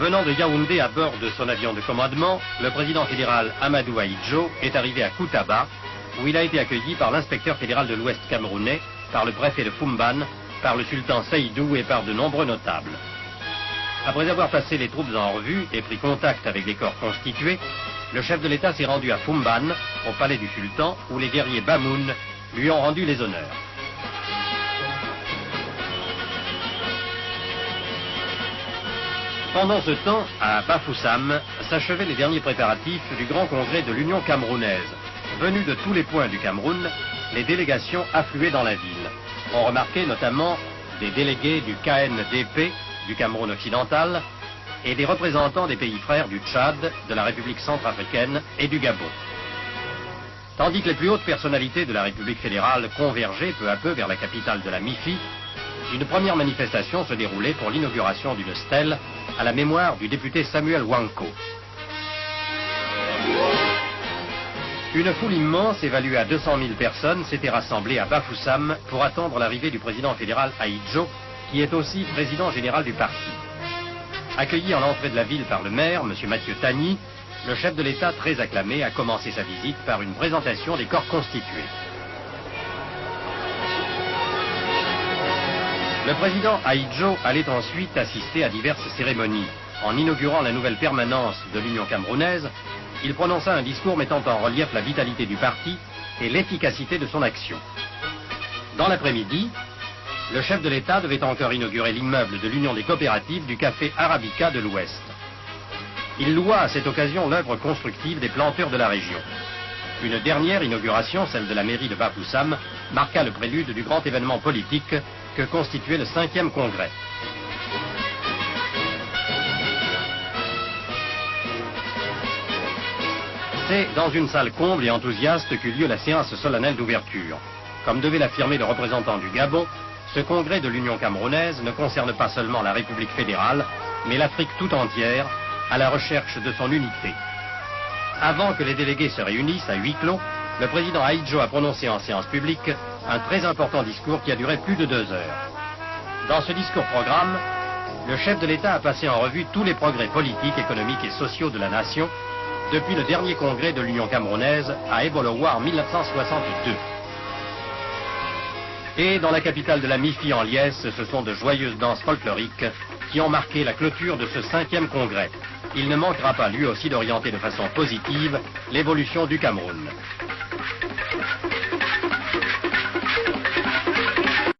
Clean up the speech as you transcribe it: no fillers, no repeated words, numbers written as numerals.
Venant de Yaoundé à bord de son avion de commandement, le président fédéral Amadou Ahidjo est arrivé à Koutaba, où il a été accueilli par l'inspecteur fédéral de l'Ouest camerounais, par le préfet de Foumban, par le sultan Seydou et par de nombreux notables. Après avoir passé les troupes en revue et pris contact avec les corps constitués, le chef de l'État s'est rendu à Foumban, au palais du sultan, où les guerriers Bamoun lui ont rendu les honneurs. Pendant ce temps, à Bafoussam, s'achevaient les derniers préparatifs du grand congrès de l'Union camerounaise. Venus de tous les points du Cameroun, les délégations affluaient dans la ville. On remarquait notamment des délégués du KNDP, du Cameroun occidental, et des représentants des pays frères du Tchad, de la République centrafricaine et du Gabon. Tandis que les plus hautes personnalités de la République fédérale convergeaient peu à peu vers la capitale de la MIFI, une première manifestation se déroulait pour l'inauguration d'une stèle à la mémoire du député Samuel Wanko. Une foule immense, évaluée à 200 000 personnes, s'était rassemblée à Bafoussam pour attendre l'arrivée du président fédéral Ahidjo, qui est aussi président général du parti. Accueilli en l'entrée de la ville par le maire, M. Mathieu Tagny, le chef de l'État, très acclamé, a commencé sa visite par une présentation des corps constitués. Le président Ahidjo allait ensuite assister à diverses cérémonies. En inaugurant la nouvelle permanence de l'Union camerounaise, il prononça un discours mettant en relief la vitalité du parti et l'efficacité de son action. Dans l'après-midi, le chef de l'État devait encore inaugurer l'immeuble de l'Union des coopératives du café Arabica de l'Ouest. Il loua à cette occasion l'œuvre constructive des planteurs de la région. Une dernière inauguration, celle de la mairie de Bafoussam, marqua le prélude du grand événement politique que constituait le 5e congrès. C'est dans une salle comble et enthousiaste qu'eut lieu la séance solennelle d'ouverture. Comme devait l'affirmer le représentant du Gabon, ce congrès de l'Union camerounaise ne concerne pas seulement la République fédérale, mais l'Afrique tout entière, à la recherche de son unité. Avant que les délégués se réunissent à huis clos, le président Ahidjo a prononcé en séance publique un très important discours qui a duré plus de 2 heures. Dans ce discours-programme, le chef de l'État a passé en revue tous les progrès politiques, économiques et sociaux de la nation depuis le dernier congrès de l'Union camerounaise à Ebolowa en 1962. Et dans la capitale de la MIFI en liesse, ce sont de joyeuses danses folkloriques qui ont marqué la clôture de ce 5e congrès. Il ne manquera pas lui aussi d'orienter de façon positive l'évolution du Cameroun.